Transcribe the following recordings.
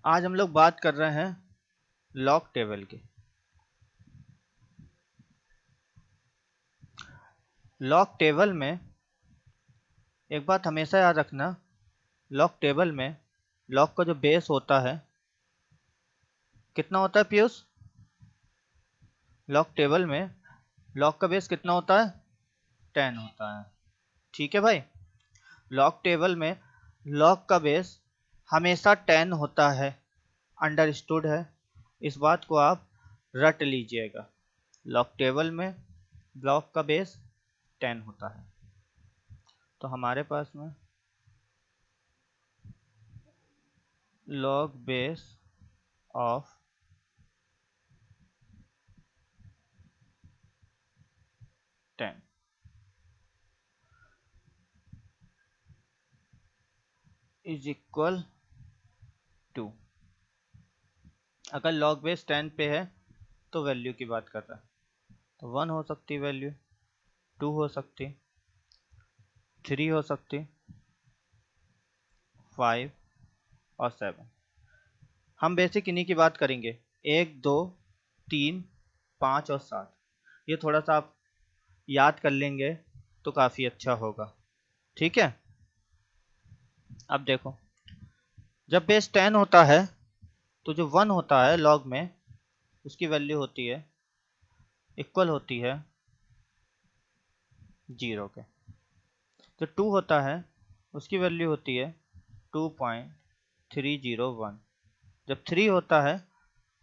आज हम लोग बात कर रहे हैं लॉग टेबल की। लॉग टेबल में एक बात हमेशा याद रखना, लॉग टेबल में लॉग का जो बेस होता है कितना होता है पीयूष? लॉग टेबल में लॉग का बेस कितना होता है? 10 होता है। ठीक है भाई, लॉग टेबल में लॉग का बेस हमेशा 10 होता है। अंडरस्टूड है? इस बात को आप रट लीजिएगा। लॉग टेबल में लॉग का बेस 10 होता है। तो हमारे पास में log base of 10 is equal to, अगर log base 10 पे है तो वैल्यू की बात कर रहा है, तो 1 हो सकती वैल्यू, 2 हो सकती, 3 हो सकती, 5 और 7। हम बेसिक इन्हीं की बात करेंगे, 1 2 3 5 और 7। ये थोड़ा सा आप याद कर लेंगे तो काफ़ी अच्छा होगा। ठीक है, अब देखो, जब बेस 10 होता है तो जो 1 होता है लॉग में उसकी वैल्यू होती है, इक्वल होती है 0 के। जो 2 होता है उसकी वैल्यू होती है 2.301। जब 3 होता है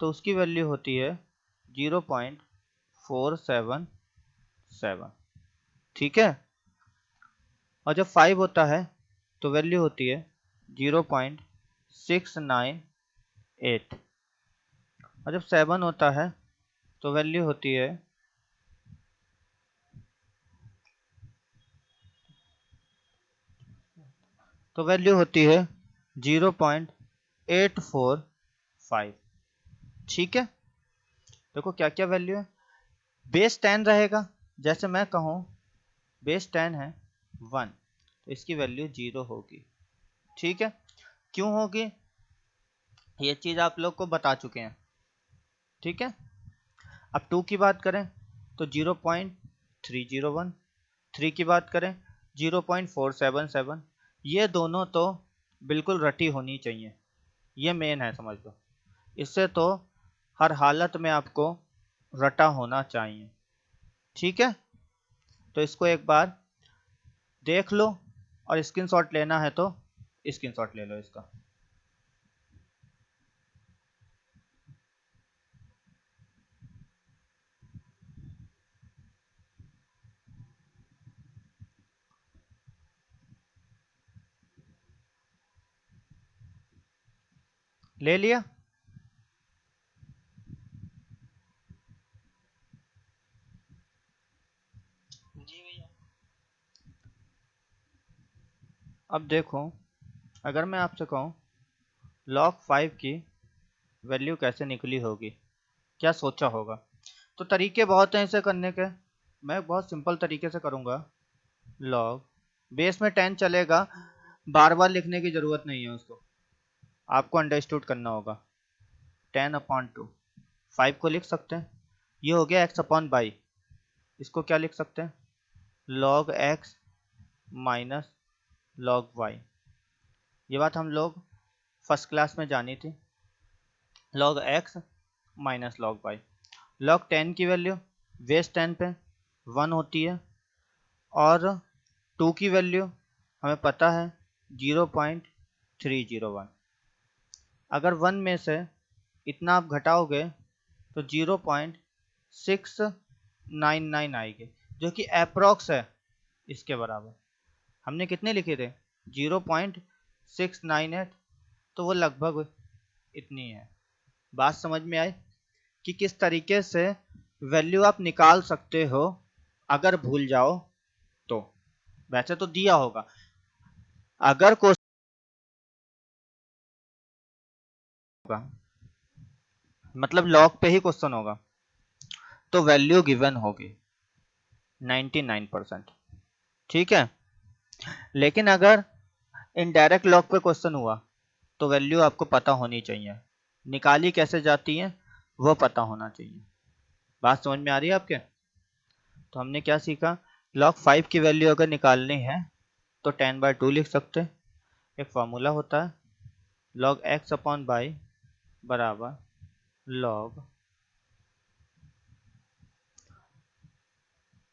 तो उसकी वैल्यू होती है 0.477। ठीक है, और जब 5 होता है तो वैल्यू होती है 0.698। और जब 7 होता है तो वैल्यू होती है 0.845। ठीक है, देखो क्या क्या वैल्यू है। बेस 10 रहेगा, जैसे मैं कहूँ बेस 10 है 1, तो इसकी वैल्यू 0 होगी। ठीक है, क्यों होगी ये चीज़ आप लोग को बता चुके हैं। ठीक है, अब 2 की बात करें तो 0.301, 3 की बात करें 0.477। ये दोनों तो बिल्कुल रटी होनी चाहिए, ये मेन है, समझ लो। इससे तो हर हालत में आपको रटा होना चाहिए। ठीक है, तो इसको एक बार देख लो, और स्क्रीनशॉट लेना है तो स्क्रीनशॉट ले लो इसका। ले लिया? अब देखो, अगर मैं आपसे कहूँ log 5 की वैल्यू कैसे निकली होगी, क्या सोचा होगा? तो तरीके बहुत हैं इसे करने के, मैं बहुत सिंपल तरीके से करूँगा। log बेस में 10 चलेगा, बार बार लिखने की ज़रूरत नहीं है उसको, आपको अंडरस्टूड करना होगा। 10/2 5 को लिख सकते हैं, ये हो गया x/बाई। इसको क्या लिख सकते हैं? log x minus log y। ये बात हम लोग फर्स्ट क्लास में जानी थी, log x minus log y। log 10 की वैल्यू बेस 10 पे 1 होती है, और 2 की वैल्यू हमें पता है 0.301। अगर 1 में से इतना आप घटाओगे तो 0.699 आएगी, जो कि अप्रॉक्स है इसके बराबर। हमने कितने लिखे थे? 0.698, तो वो लगभग इतनी है। बात समझ में आई कि किस तरीके से वैल्यू आप निकाल सकते हो अगर भूल जाओ तो? वैसे तो दिया होगा, अगर क्वेश्चन होगा मतलब लॉग पे ही क्वेश्चन होगा तो वैल्यू गिवन होगी 99%। ठीक है, लेकिन अगर इनडायरेक्ट लॉग पे क्वेश्चन हुआ तो वैल्यू आपको पता होनी चाहिए, निकाली कैसे जाती है वो पता होना चाहिए। बात समझ में आ रही है आपके? तो हमने क्या सीखा, log 5 की वैल्यू अगर निकालनी है तो 10/2 लिख सकते हैं। एक फॉर्मूला होता है log x अपॉन बाई बराबर log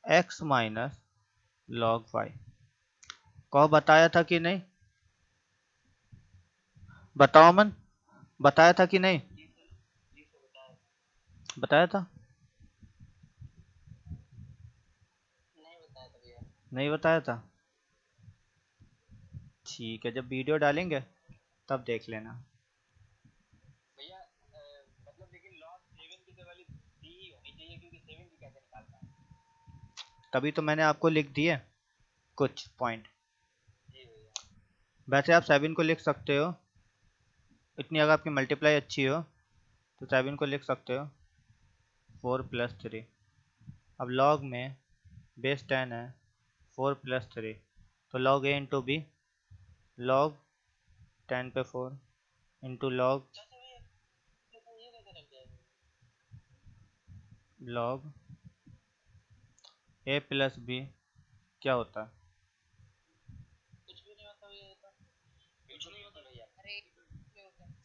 x माइनस log 5। कहो बताया था कि नहीं? बताओ मन, बताया था कि नहीं? बताया था? नहीं बताया था? ठीक है, जब वीडियो डालेंगे तब देख लेना। तभी तो मैंने आपको लिख दिए कुछ पॉइंट। वैसे आप 7 को लिख सकते हो, इतनी अगर आपकी मल्टीप्लाई अच्छी हो तो 7 को लिख सकते हो 4+3। अब लॉग में बेस 10 है, 4+3 तो log a into b, log 10 पे 4 into log a plus b क्या होता है?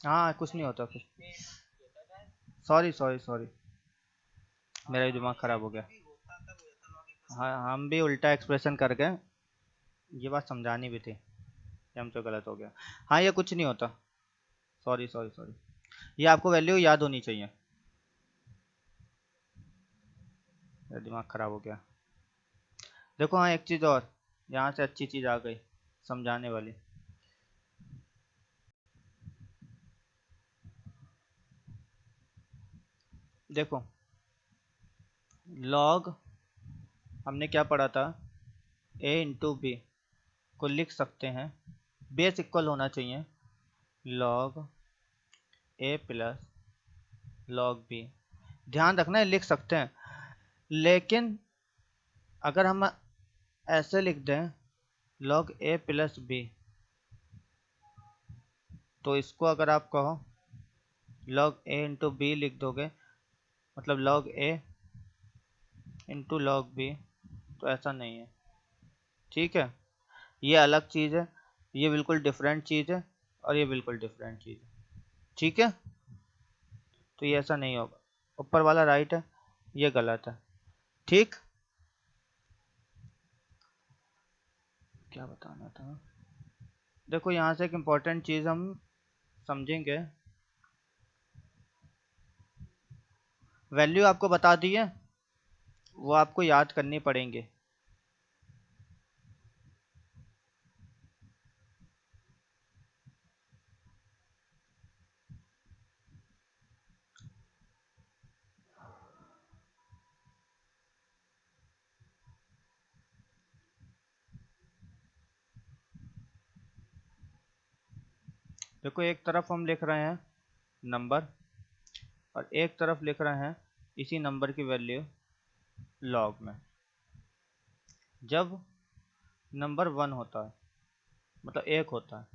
हाँ कुछ नहीं होता कुछ। सॉरी सॉरी सॉरी, मेरा भी दिमाग खराब हो गया। हाँ हम भी उल्टा एक्सप्रेशन कर गए, ये बात समझानी भी थी, ये हमसे गलत हो गया। हाँ ये कुछ नहीं होता, सॉरी सॉरी सॉरी, ये आपको वैल्यू याद होनी चाहिए। मेरा दिमाग खराब हो गया। देखो हाँ एक चीज़ और, यहाँ से अच्छी चीज़ आ गई समझाने वाली। देखो लॉग हमने क्या पढ़ा था, a इंटू बी को लिख सकते हैं, बेस इक्वल होना चाहिए log a plus log b। ध्यान रखना है लिख सकते हैं, लेकिन अगर हम ऐसे लिख दें log a प्लस बी, तो इसको अगर आप कहो log a इंटू बी लिख दोगे, मतलब log a into log b, तो ऐसा नहीं है। ठीक है, ये अलग चीज़ है, ये बिल्कुल डिफरेंट चीज़ है, और ये बिल्कुल डिफरेंट चीज़ है। ठीक है, तो ये ऐसा नहीं होगा, ऊपर वाला राइट है, ये गलत है। ठीक, क्या बताना था, देखो यहाँ से एक इम्पॉर्टेंट चीज़ हम समझेंगे, वैल्यू आपको बता दी है, वो आपको याद करनी पड़ेंगे। देखो एक तरफ हम लिख रहे हैं नंबर, और एक तरफ लिख रहे हैं इसी नंबर की वैल्यू लॉग में। जब नंबर 1 होता है, मतलब 1 होता है,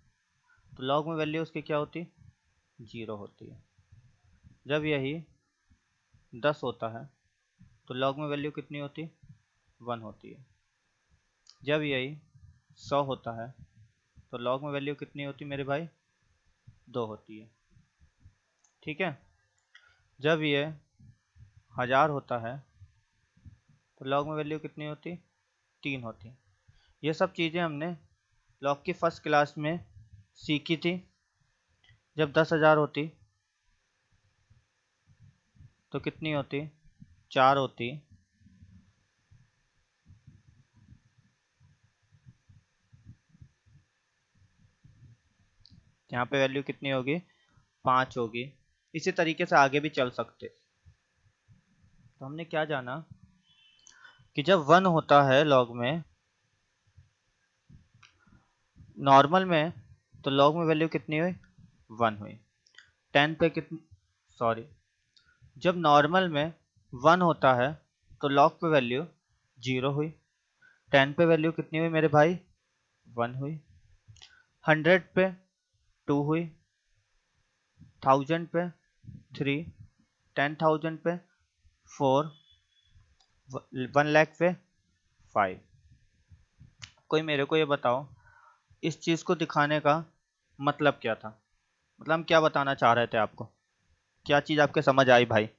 तो लॉग में वैल्यू उसकी क्या होती है, 0 होती है। जब यही 10 होता है तो लॉग में वैल्यू कितनी होती है, 1 होती है। जब यही 100 होता है तो लॉग में वैल्यू कितनी होती है मेरे भाई, 2 होती है। ठीक है, जब ये 1000 होता है तो लॉग में वैल्यू कितनी होती है, 3 होती है। ये सब चीज़ें हमने लॉग की फर्स्ट क्लास में सीखी थी। जब 10,000 होती तो कितनी होती, 4 होती। यहाँ पे वैल्यू कितनी होगी, 5 होगी। इसी तरीके से आगे भी चल सकते। तो हमने क्या जाना कि जब 1 होता है लॉग में, नॉर्मल में, तो लॉग में वैल्यू कितनी हुई, 1 हुई। 10 पे कितनी, सॉरी, जब नॉर्मल में 1 होता है तो लॉग पे वैल्यू 0 हुई। 10 पे वैल्यू कितनी हुई मेरे भाई, 1 हुई। 100 पे 2 हुई, 1000 पे 3, 10,000 पे 4, 1 लाख पे 5। कोई मेरे को ये बताओ, इस चीज को दिखाने का मतलब क्या था? मतलब हम क्या बताना चाह रहे थे आपको? क्या चीज आपके समझ आई भाई?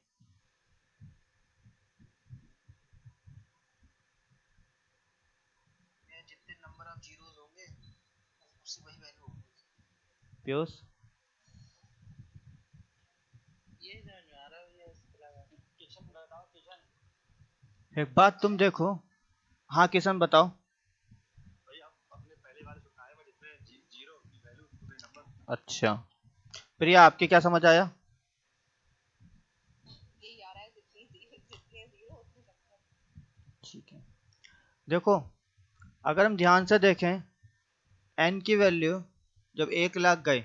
जितने नंबर ऑफ जीरोस होंगे उससे वही वैल्यू होगी। पीयूष, ये समझ में आ रहा है, ये इसके अलावा किशन बताओ, किशन। एक बात तुम देखो। हाँ किशन बताओ। भाई आप अपने पहले बार सुनाए में जितने जीरो की वैल्यू उतने नंबर। अच्छा प्रिया, आपके क्या समझ आया? यही आ रहा है, जितने जीरो उतने नंबर। ठीक है, देखो अगर हम ध्यान से देखें, n की वैल्यू जब 1 लाख गए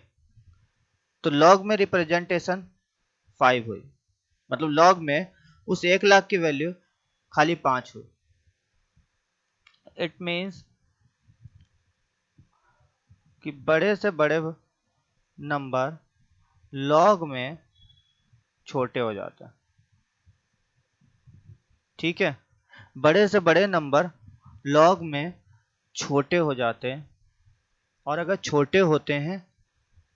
तो log में रिप्रेजेंटेशन 5 हुई। मतलब log में उस 1 लाख की वैल्यू खाली 5 हुई। इट मीन्स कि बड़े से बड़े नंबर log में छोटे हो जाते हैं। ठीक है, बड़े से बड़े नंबर log में छोटे हो जाते हैं। और अगर छोटे होते हैं,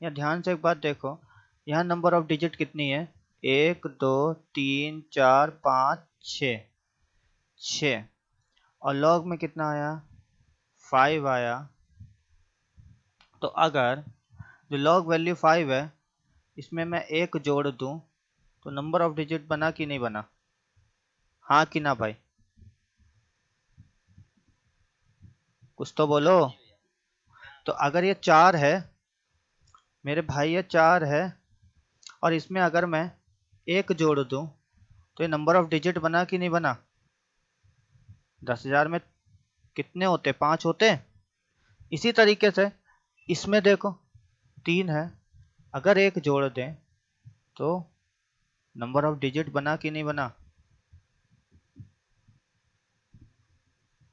या ध्यान से एक बात देखो, यहाँ नंबर ऑफ डिजिट कितनी है? 1 2 3 4 5 6, 6। और log में कितना आया? 5 आया। तो अगर जो log वैल्यू 5 है, इसमें मैं 1 जोड़ दूं तो नंबर ऑफ डिजिट बना कि नहीं बना? हाँ कि ना भाई? कुछ तो बोलो। तो अगर ये 4 है मेरे भाई, ये 4 है, और इसमें अगर मैं 1 जोड़ दूं तो ये नंबर ऑफ डिजिट बना कि नहीं बना? 10,000 में कितने होते? 5 होते। इसी तरीके से इसमें देखो 3 है, अगर 1 जोड़ दें तो नंबर ऑफ डिजिट बना कि नहीं बना?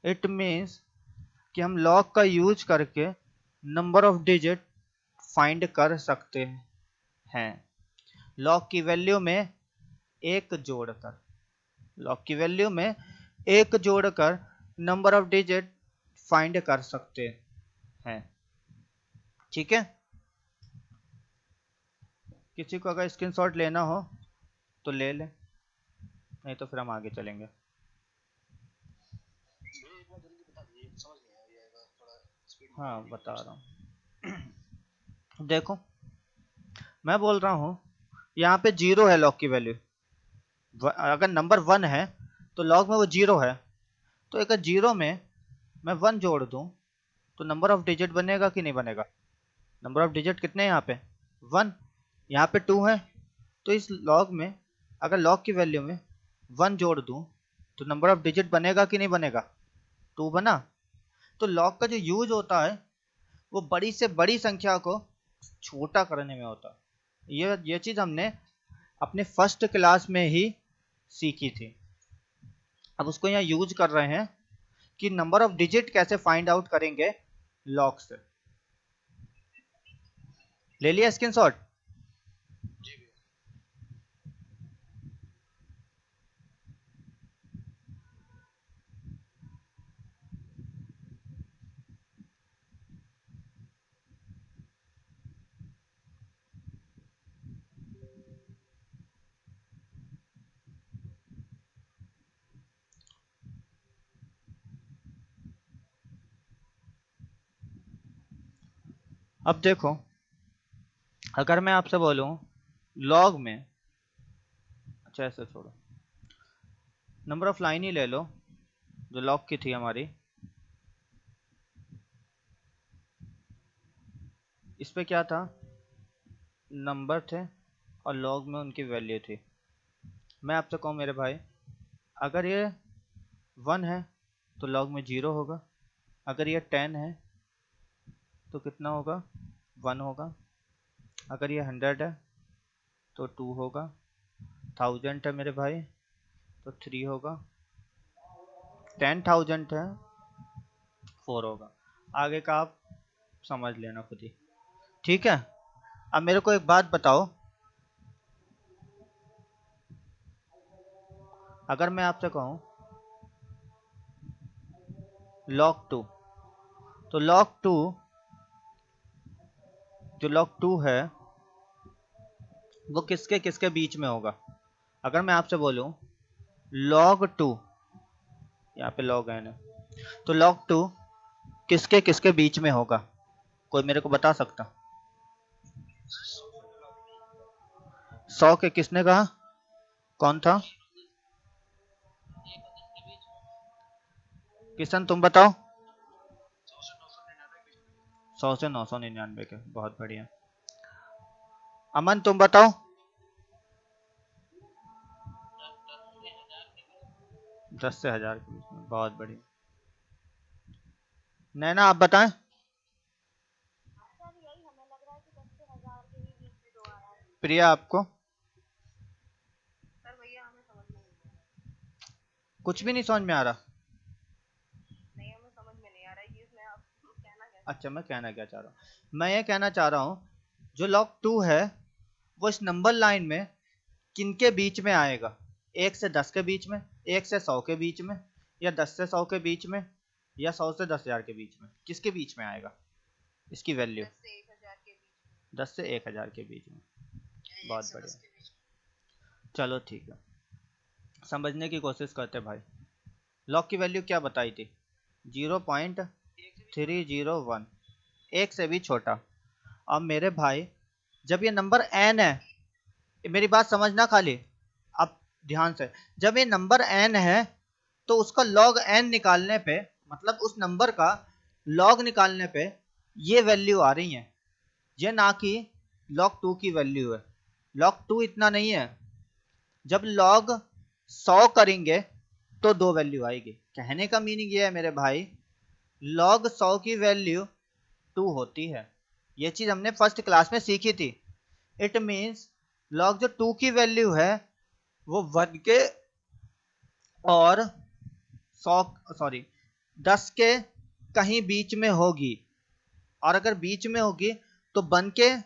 इट मीन्स कि हम लॉग का यूज करके नंबर ऑफ डिजिट फाइंड कर सकते हैं, लॉग की वैल्यू में एक जोड़कर। लॉग की वैल्यू में एक जोड़कर नंबर ऑफ डिजिट फाइंड कर सकते हैं। ठीक है, किसी को अगर स्क्रीनशॉट लेना हो तो ले ले, नहीं तो फिर हम आगे चलेंगे। एक बार जल्दी बता दीजिए, समझ नहीं आ रहा है, थोड़ा स्पीड में हाँ बोलिए। बता रहा हूँ। देखो मैं बोल रहा हूँ, यहाँ पे 0 है लॉग की वैल्यू। अगर नंबर 1 है तो लॉग में वो 0 है। तो अगर 0 में मैं 1 जोड़ दूं तो नंबर ऑफ डिजिट बनेगा कि नहीं बनेगा? नंबर ऑफ डिजिट कितने हैं यहाँ पे? 1। यहाँ पे 2 है। तो इस लॉग में अगर लॉग की वैल्यू में 1 जोड़ दूं तो नंबर ऑफ डिजिट बनेगा कि नहीं बनेगा? 2 बना। तो लॉग का जो यूज होता है वो बड़ी से बड़ी संख्या को छोटा करने में होता है। ये चीज हमने अपने फर्स्ट क्लास में ही सीखी थी। अब उसको यहाँ यूज कर रहे हैं कि नंबर ऑफ डिजिट कैसे फाइंड आउट करेंगे लॉग से। ले लिया स्क्रीनशॉट? जी भैया। अब देखो, अगर मैं आपसे बोलूं लॉग में, अच्छा ऐसे छोड़ो, नंबर ऑफ लाइन ही ले लो जो लॉग की थी हमारी। इस पे क्या था? नंबर थे और लॉग में उनकी वैल्यू थी। मैं आपसे कहूँ मेरे भाई, अगर ये 1 है तो लॉग में 0 होगा। अगर ये 10 है तो कितना होगा? 1 होगा। अगर ये 100 है तो 2 होगा। 1000 है मेरे भाई तो 3 होगा। 10,000 है 4 होगा। आगे का आप समझ लेना खुद ही। ठीक है, अब मेरे को एक बात बताओ, अगर मैं आपसे कहूं log 2, तो log 2 जो log 2 है वो किसके किसके बीच में होगा? अगर मैं आपसे बोलूं log 2, यहाँ पे log n है, तो log 2 किसके किसके बीच में होगा? कोई मेरे को बता सकता? 100 के किसने कहा? कौन था? किशन तुम बताओ। 100 से 999 के, बहुत बढ़िया। अमन तुम बताओ। 10 से 1000 के बीच में, बहुत बढ़िया। नैना आप बताएं। प्रिया आपको? कुछ भी नहीं समझ में आ रहा? अच्छा, मैं कहना क्या चाह रहा हूँ, मैं ये कहना चाह रहा हूँ जो log 2 है वो इस नंबर लाइन में किनके बीच में आएगा? 1 से 10 के बीच में, 1 से 100 के बीच में, या 10 से 100 के बीच में, या 100 से 10,000 के बीच में? किसके बीच में आएगा इसकी वैल्यू? 10 से 1000 के बीच में, बहुत बढ़िया। चलो ठीक है, समझने की कोशिश करते भाई। log की वैल्यू क्या बताई थी? 0.301, एक से भी छोटा। अब मेरे भाई जब ये नंबर n है, मेरी बात समझना खाली अब ध्यान से, जब ये नंबर n है तो उसका log n निकालने पे, मतलब उस नंबर का log निकालने पे ये वैल्यू आ रही है, ये ना कि log 2 की वैल्यू है। log 2 इतना नहीं है, जब log 100 करेंगे तो 2 वैल्यू आएगी। कहने का मीनिंग ये है मेरे भाई, log 100 की वैल्यू 2 होती है। ये चीज हमने फर्स्ट क्लास में सीखी थी। इट मीन्स log जो 2 की वैल्यू है वो 1 के और 10 के कहीं बीच में होगी, और अगर बीच में होगी तो 1 के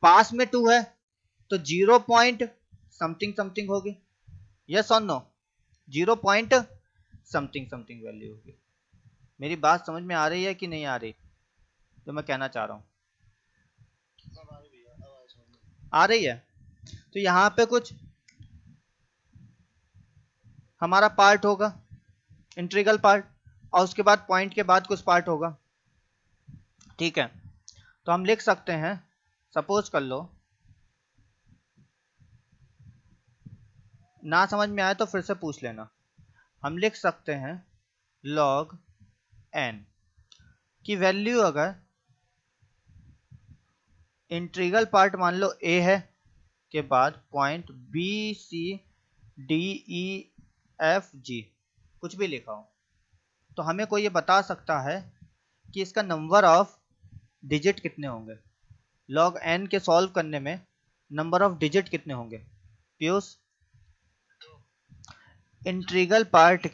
पास में 2 है तो 0 पॉइंट समथिंग समथिंग होगी। यस और no? 0 point something something value होगी। मेरी बात समझ में आ रही है कि नहीं आ रही जो मैं कहना चाह रहा हूँ? आ रही है। तो यहाँ पे कुछ हमारा पार्ट होगा इंटीग्रल पार्ट, और उसके बाद पॉइंट के बाद कुछ पार्ट होगा, ठीक है? तो हम लिख सकते हैं, सपोज कर लो, ना समझ में आए तो फिर से पूछ लेना। हम लिख सकते हैं log n की वैल्यू अगर इंटीग्रल पार्ट मान लो a है के बाद point b c d e f g कुछ भी लिखा हो, तो हमें कोई ये बता सकता है कि इसका नंबर ऑफ डिजिट कितने होंगे? log n के सॉल्व करने में नंबर ऑफ डिजिट कितने होंगे पीयूष? इंटीग्रल पार्ट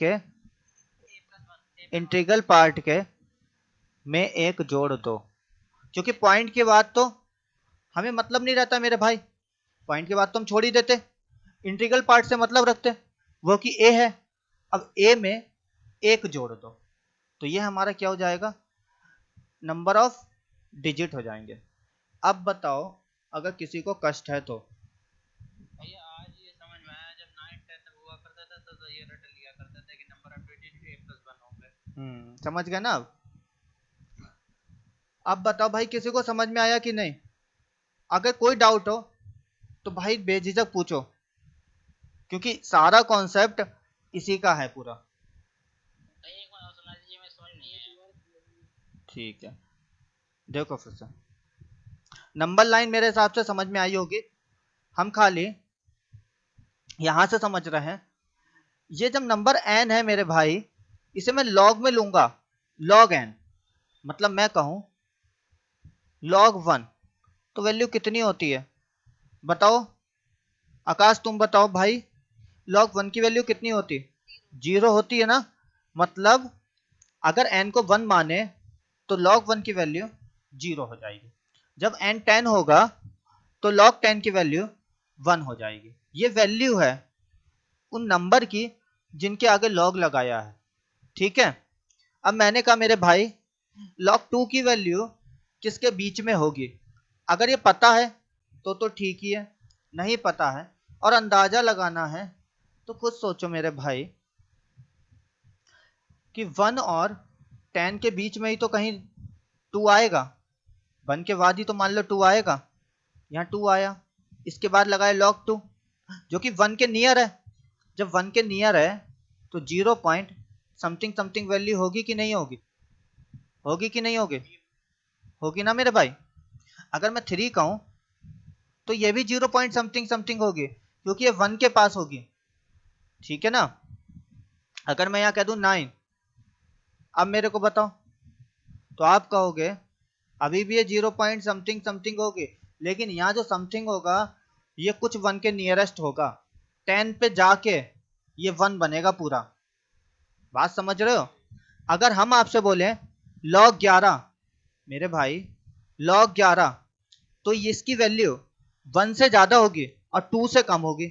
के में एक जोड़ दो, क्योंकि पॉइंट के बाद तो हमें मतलब नहीं रहता मेरे भाई, पॉइंट के बाद तो हम छोड़ ही देते, इंटीग्रल पार्ट से मतलब रखते, वो कि a है। अब a में एक जोड़ दो तो ये हमारा क्या हो जाएगा? नंबर ऑफ डिजिट हो जाएंगे। अब बताओ अगर किसी को कष्ट है तो? भैया आज ये समझ में आया, जब 9th 10th हुआ करता था तो ये रट लिया करता था कि नंबर ऑफ डिजिट a+1 होंगे। समझ गए ना? अब बताओ भाई किसी को समझ में आया कि नहीं? अगर कोई डाउट हो तो भाई बेझिझक पूछो, क्योंकि सारा कॉन्सेप्ट इसी का है पूरा। एक बार सुना दीजिए, मैं समझ नहीं आया। ठीक है, देखो फिर से नंबर लाइन मेरे हिसाब से समझ में आई होगी। हम खाली यहां से समझ रहे हैं, ये जब नंबर n है मेरे भाई, इसे मैं log में लूंगा, log n, मतलब मैं कहूं log 1, तो वैल्यू कितनी होती है बताओ? आकाश तुम बताओ भाई, log 1 की वैल्यू कितनी होती? 0 होती है ना? मतलब अगर n को 1 माने तो log 1 की वैल्यू 0 हो जाएगी। जब n 10 होगा तो log 10 की वैल्यू 1 हो जाएगी। ये वैल्यू है उन नंबर की जिनके आगे लॉग लगाया है। ठीक है, अब मैंने कहा मेरे भाई log 2 की वैल्यू किसके बीच में होगी। अगर ये पता है तो ठीक ही है, नहीं पता है और अंदाजा लगाना है तो खुद सोचो मेरे भाई कि 1 और 10 के बीच में ही तो कहीं 2 आएगा। 1 के बाद ही तो मान लो 2 आएगा, यहाँ 2 आया, इसके बाद लगाए log 2 जो कि 1 के नियर है। जब 1 के नियर है तो 0 पॉइंट समथिंग समथिंग वैल्यू होगी कि नहीं होगी, होगी कि नहीं होगी, होगी ना मेरे भाई। अगर मैं 3 कहूं तो ये भी 0 पॉइंट समथिंग समथिंग होगी क्योंकि ये 1 के पास होगी। ठीक है ना। अगर मैं यहाँ कह दूं 9, अब मेरे को बताओ, तो आप कहोगे अभी भी ये 0 पॉइंट समथिंग समथिंग होगी, लेकिन यहाँ जो समथिंग होगा ये कुछ 1 के नियरेस्ट होगा। 10 पे जाके ये 1 बनेगा पूरा। बात समझ रहे हो। अगर हम आपसे बोले log 11 मेरे भाई, log 11 तो ये इसकी वैल्यू 1 से ज्यादा होगी और 2 से कम होगी,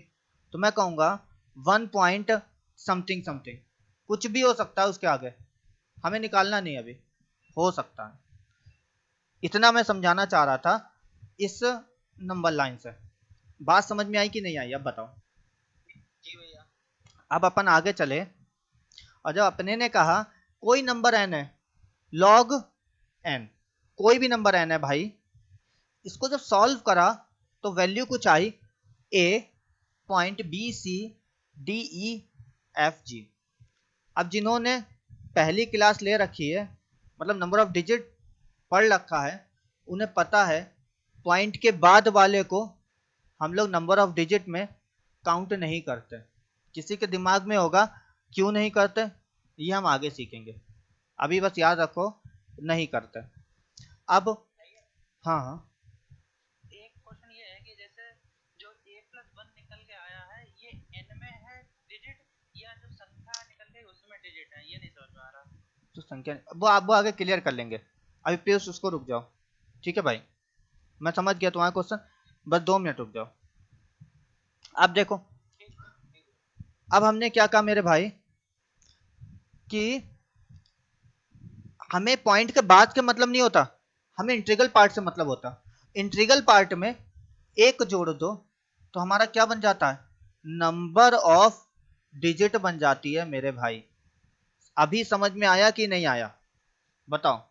तो मैं कहूंगा 1 पॉइंट समथिंग समथिंग। कुछ भी हो सकता है उसके आगे, हमें निकालना नहीं अभी, हो सकता है। इतना मैं समझाना चाह रहा था इस नंबर लाइन से। बात समझ में आई कि नहीं आई, अब बताओ। जी भैया। अब अपन आगे चले और जब अपने ने कहा कोई नंबर n है, log n, कोई भी नंबर n है भाई, इसको जब सॉल्व करा तो वैल्यू कुछ आई a point b c d e f g. अब जिन्होंने पहली क्लास ले रखी है, मतलब नंबर ऑफ डिजिट पढ़ रखा है, उन्हें पता है पॉइंट के बाद वाले को हम लोग नंबर ऑफ डिजिट में काउंट नहीं करते। किसी के दिमाग में होगा क्यों नहीं करते, ये हम आगे सीखेंगे, अभी बस याद रखो नहीं करते। अब हाँ हाँ, एक क्वेश्चन ये है कि जैसे जो a+1 निकल के आया है ये n में है डिजिट या जो संख्या निकल गई उसमें डिजिट है, ये नहीं समझ में आ रहा। तो संख्या वो आप वो आगे क्लियर कर लेंगे, अभी पीयूष उसको रुक जाओ। ठीक है भाई, मैं समझ गया तुम्हारा क्वेश्चन, बस 2 मिनट रुक जाओ। अब देखो, अब हमने क्या कहा मेरे भाई कि हमें पॉइंट के बाद के मतलब नहीं होता, हमें इंटीग्रल पार्ट से मतलब होता। इंटीग्रल पार्ट में एक जोड़ दो तो हमारा क्या बन जाता है, नंबर ऑफ डिजिट बन जाती है मेरे भाई। अभी समझ में आया कि नहीं आया, बताओ।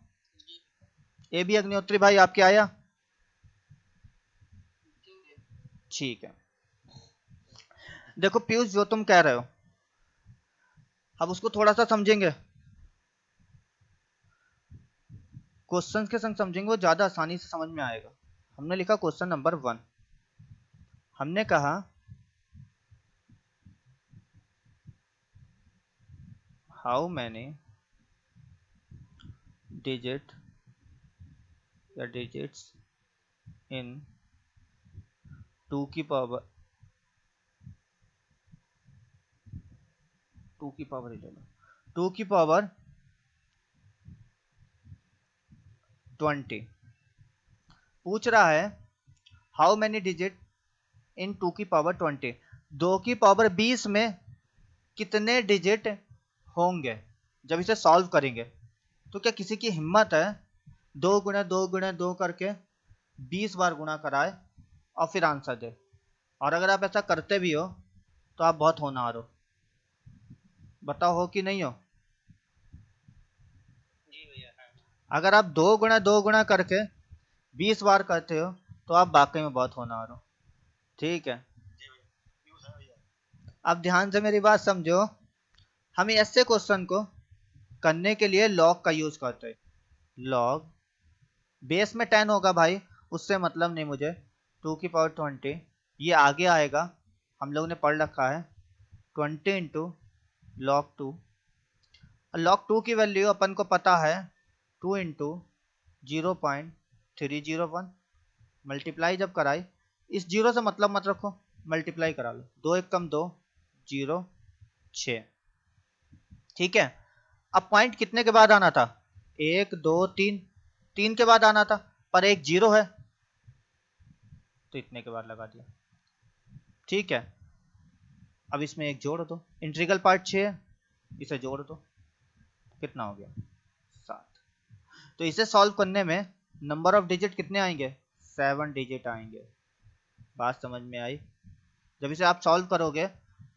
ए बी अग्निहोत्री भाई आपके आया, ठीक है। देखो पीयूष जो तुम कह रहे हो अब उसको थोड़ा सा समझेंगे, क्वेश्चन के संग समझेंगे, वो ज्यादा आसानी से समझ में आएगा। हमने लिखा क्वेश्चन नंबर 1, हमने कहा हाउ मैनी डिजिट या डिजिट्स इन 2 की पावर 2 की पावर 20 पूछ रहा है हाउ मैनी डिजिट इन 2 की पावर 20, 2 की पावर 20 में कितने डिजिट होंगे जब इसे सॉल्व करेंगे। तो क्या किसी की हिम्मत है 2 गुणा 2 गुणा 2 करके 20 बार गुणा कराए और फिर आंसर दे। और अगर आप ऐसा करते भी हो तो आप बहुत होनहार हो, बताओ हो कि नहीं हो। जी भैया। अगर आप 2 गुणा 2 गुणा करके 20 बार करते हो तो आप वाकई में बहुत होनहार हो। ठीक है, अब ध्यान से मेरी बात समझो। हम ऐसे क्वेश्चन को करने के लिए लॉग का यूज करते हैं। लॉग बेस में 10 होगा भाई, उससे मतलब नहीं मुझे, 2 की पावर 20 ये आगे आएगा, हम लोगों ने पढ़ रखा है 20 इंटू लॉग 2। लॉग 2 की वैल्यू अपन को पता है 2 इंटू 0.301, मल्टीप्लाई जब कराई, इस जीरो से मतलब मत रखो, मल्टीप्लाई करा लो, 2 1 कम 2 0 6। ठीक है, अब पॉइंट कितने के बाद आना था, 1 2 3, 3 के बाद आना था, पर एक जीरो है तो इतने के बाद लगा दिया। ठीक है, अब इसमें एक जोड़ दो, इंटीग्रल पार्ट 6 है, इसे जोड़ दो, कितना हो गया 7। तो इसे सॉल्व करने में नंबर ऑफ डिजिट कितने आएंगे, 7 डिजिट आएंगे। बात समझ में आई? जब इसे आप सॉल्व करोगे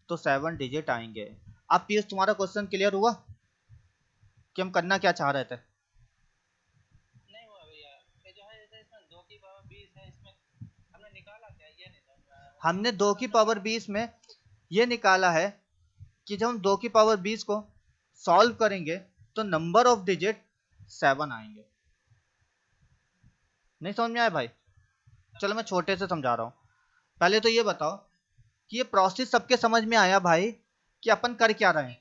तो 7 डिजिट आएंगे। अब पीयूष तुम्हारा क्वेश्चन क्लियर हुआ कि हम करना क्या चाह रहे थे? नहीं हुआ भैया, ये जो है जैसे इसमें 2 की पावर 20 है, इसमें हमने निकाला क्या ये नहीं समझ में आया मुझे। हमने 2 की पावर 20 में ये निकाला है कि जब हम 2 की पावर 20 को सॉल्व करेंगे तो नंबर ऑफ डिजिट 7 आएंगे। नहीं समझ में आया भाई? चलो मैं छोटे से समझा रहा हूँ। पहले तो ये बताओ कि ये प्रोसेस सबके समझ में आया भाई कि अपन कर क्या रहे हैं?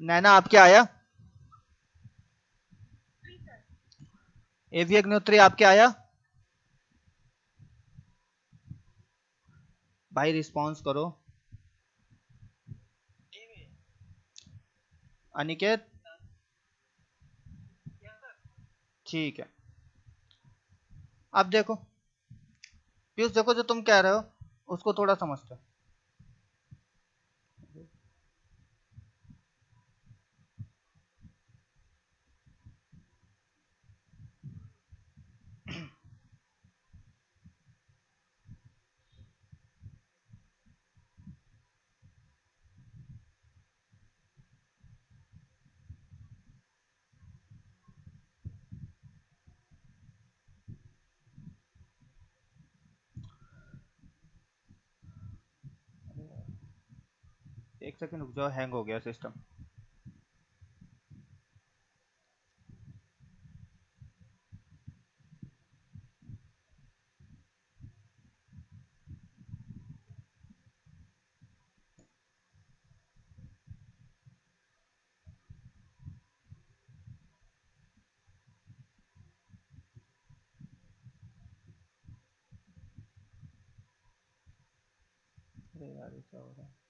नैना आपके आया? एवी अग्निहोत्री आपके आया? भाई रिस्पॉन्स करो। अनिकेत ठीक है। अब देखो पीयूष, देखो जो तुम कह रहे हो उसको थोड़ा समझते। एक सेकंड रुक जाओ, हैंग हो गया सिस्टम। अरे यार क्या हो रहा है?